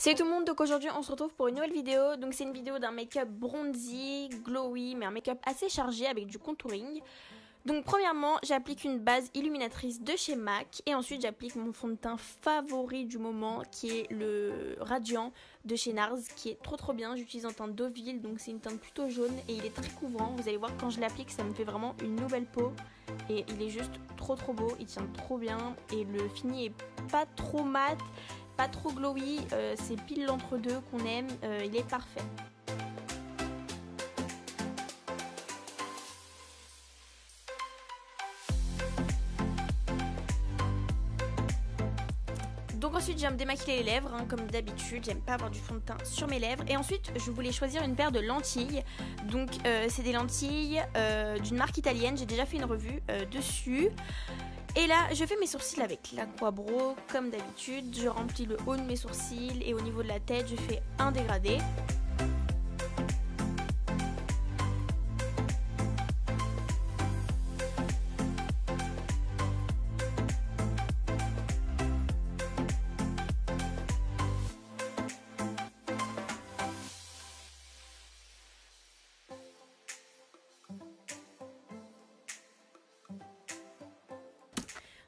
Salut tout le monde, donc aujourd'hui on se retrouve pour une nouvelle vidéo. Donc c'est une vidéo d'un make-up bronzy, glowy, mais un make-up assez chargé avec du contouring. Donc premièrement, j'applique une base illuminatrice de chez MAC et ensuite j'applique mon fond de teint favori du moment qui est le Radiant de chez NARS qui est trop bien. J'utilise en teinte Deauville, donc c'est une teinte plutôt jaune et il est très couvrant. Vous allez voir quand je l'applique, ça me fait vraiment une nouvelle peau et il est juste trop beau, il tient trop bien et le fini est pas trop mat, pas trop glowy, c'est pile l'entre-deux qu'on aime, il est parfait. Donc ensuite je viens me démaquiller les lèvres, comme d'habitude, j'aime pas avoir du fond de teint sur mes lèvres. Et ensuite je voulais choisir une paire de lentilles, donc c'est des lentilles d'une marque italienne, j'ai déjà fait une revue dessus. Et là je fais mes sourcils avec l'Aqua-Brow comme d'habitude, je remplis le haut de mes sourcils et au niveau de la tête je fais un dégradé.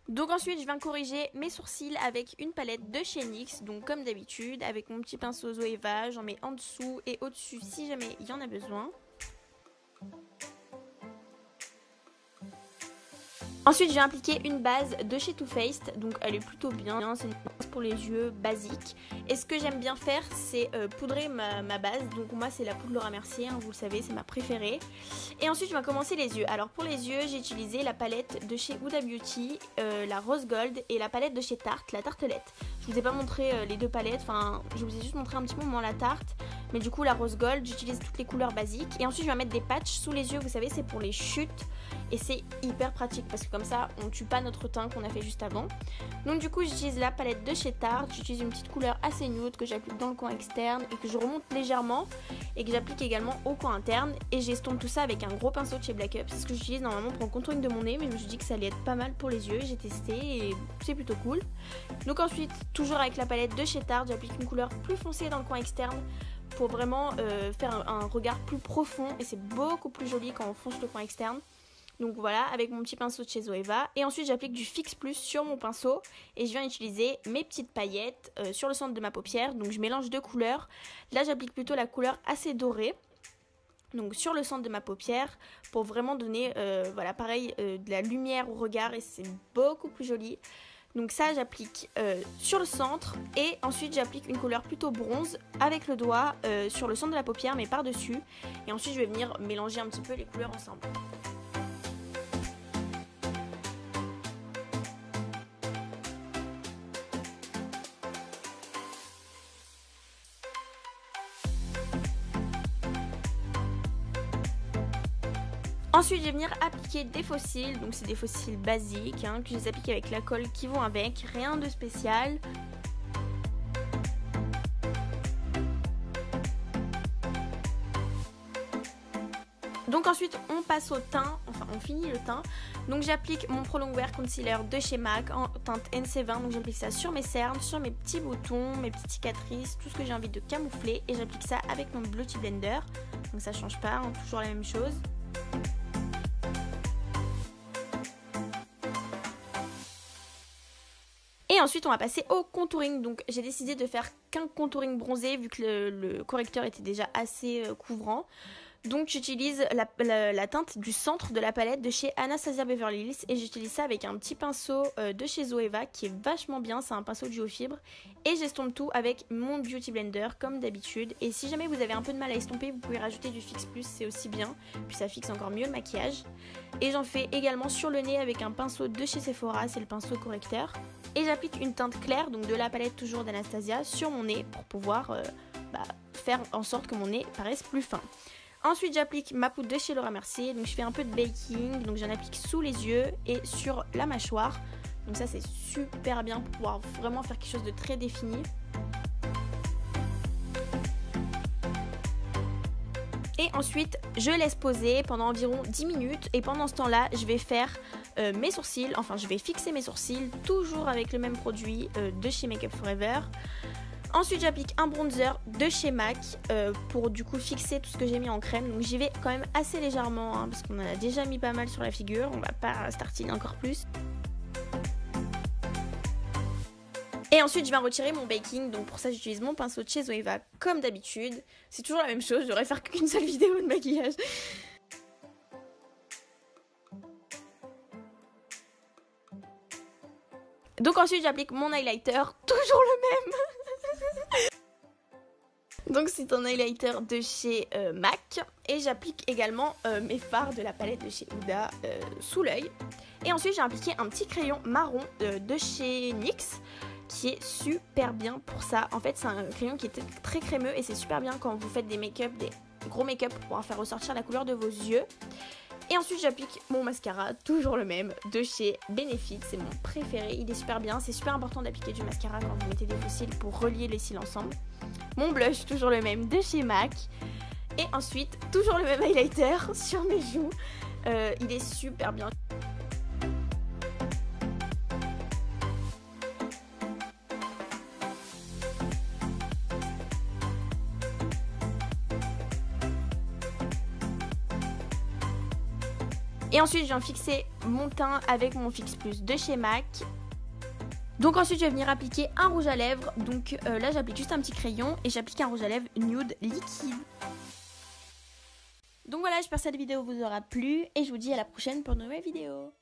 Donc ensuite je viens corriger mes sourcils avec une palette de chez NYX, donc comme d'habitude avec mon petit pinceau Zoeva, j'en mets en dessous et au-dessus si jamais il y en a besoin. Ensuite je viens appliquer une base de chez Too Faced, donc elle est plutôt bien, c'est une base pour les yeux basique. Et ce que j'aime bien faire c'est poudrer ma base, donc moi c'est la poudre Laura Mercier, vous le savez c'est ma préférée. Et ensuite je vais commencer les yeux. Alors pour les yeux j'ai utilisé la palette de chez Huda Beauty, la Rose Gold et la palette de chez Tarte, la tartelette. Je vous ai pas montré les deux palettes, enfin je vous ai juste montré un petit moment la Tarte. Mais du coup la Rose Gold, j'utilise toutes les couleurs basiques. Et ensuite je vais mettre des patchs sous les yeux, vous savez c'est pour les chutes. Et c'est hyper pratique parce que comme ça on tue pas notre teint qu'on a fait juste avant. Donc du coup j'utilise la palette de chez Tarte, j'utilise une petite couleur assez nude que j'applique dans le coin externe et que je remonte légèrement et que j'applique également au coin interne. Et j'estompe tout ça avec un gros pinceau de chez Black Up, c'est ce que j'utilise normalement pour le contouring de mon nez, mais je me suis dit que ça allait être pas mal pour les yeux, j'ai testé et c'est plutôt cool. Donc ensuite toujours avec la palette de chez Tarte, j'applique une couleur plus foncée dans le coin externe pour vraiment faire un regard plus profond et c'est beaucoup plus joli quand on fonce le coin externe. Donc voilà, avec mon petit pinceau de chez Zoeva. Et ensuite j'applique du Fix Plus sur mon pinceau et je viens utiliser mes petites paillettes sur le centre de ma paupière. Donc je mélange deux couleurs. Là j'applique plutôt la couleur assez dorée, donc sur le centre de ma paupière, pour vraiment donner voilà pareil de la lumière au regard et c'est beaucoup plus joli. Donc ça j'applique sur le centre et ensuite j'applique une couleur plutôt bronze avec le doigt sur le centre de la paupière mais par dessus. Et ensuite je vais venir mélanger un petit peu les couleurs ensemble. Ensuite je vais venir appliquer des faux cils, donc c'est des faux cils basiques que je les applique avec la colle qui vont avec, rien de spécial. Donc ensuite on passe au teint, enfin on finit le teint. Donc j'applique mon Pro Longwear Concealer de chez MAC en teinte NC20, donc j'applique ça sur mes cernes, sur mes petits boutons, mes petites cicatrices, tout ce que j'ai envie de camoufler. Et j'applique ça avec mon Beauty Blender, donc ça change pas, toujours la même chose. Et ensuite on va passer au contouring, donc j'ai décidé de faire qu'un contouring bronzé vu que le correcteur était déjà assez couvrant. Donc j'utilise la teinte du centre de la palette de chez Anastasia Beverly Hills et j'utilise ça avec un petit pinceau de chez Zoeva qui est vachement bien, c'est un pinceau duo fibre. Et j'estompe tout avec mon Beauty Blender comme d'habitude. Et si jamais vous avez un peu de mal à estomper, vous pouvez rajouter du Fix Plus, c'est aussi bien, puis ça fixe encore mieux le maquillage. Et j'en fais également sur le nez avec un pinceau de chez Sephora, c'est le pinceau correcteur. Et j'applique une teinte claire, donc de la palette toujours d'Anastasia, sur mon nez pour pouvoir faire en sorte que mon nez paraisse plus fin. Ensuite j'applique ma poudre de chez Laura Mercier, donc je fais un peu de baking, donc j'en applique sous les yeux et sur la mâchoire. Donc ça c'est super bien pour pouvoir vraiment faire quelque chose de très défini. Et ensuite je laisse poser pendant environ 10 minutes et pendant ce temps là je vais faire mes sourcils, enfin je vais fixer mes sourcils toujours avec le même produit de chez Make Up For Ever. Ensuite j'applique un bronzer de chez MAC pour du coup fixer tout ce que j'ai mis en crème. Donc j'y vais quand même assez légèrement hein, parce qu'on en a déjà mis pas mal sur la figure. On va pas startiner encore plus. Et ensuite je vais retirer mon baking, donc pour ça j'utilise mon pinceau de chez Zoeva comme d'habitude. C'est toujours la même chose, je devrais faire qu'une seule vidéo de maquillage. Donc ensuite j'applique mon highlighter, toujours le même. Donc c'est un highlighter de chez MAC. Et j'applique également mes fards de la palette de chez Huda sous l'œil. Et ensuite j'ai appliqué un petit crayon marron de chez NYX qui est super bien pour ça. En fait c'est un crayon qui est très crémeux et c'est super bien quand vous faites des make-up, des gros make-up pour pouvoir faire ressortir la couleur de vos yeux. Et ensuite j'applique mon mascara, toujours le même, de chez Benefit, c'est mon préféré, il est super bien. C'est super important d'appliquer du mascara quand vous mettez des faux cils pour relier les cils ensemble. Mon blush, toujours le même, de chez MAC. Et ensuite, toujours le même highlighter sur mes joues, il est super bien. Et ensuite je viens fixer mon teint avec mon Fix Plus de chez MAC. Donc ensuite je vais venir appliquer un rouge à lèvres. Donc là j'applique juste un petit crayon et j'applique un rouge à lèvres nude liquide. Donc voilà, j'espère que cette vidéo vous aura plu et je vous dis à la prochaine pour une nouvelle vidéo.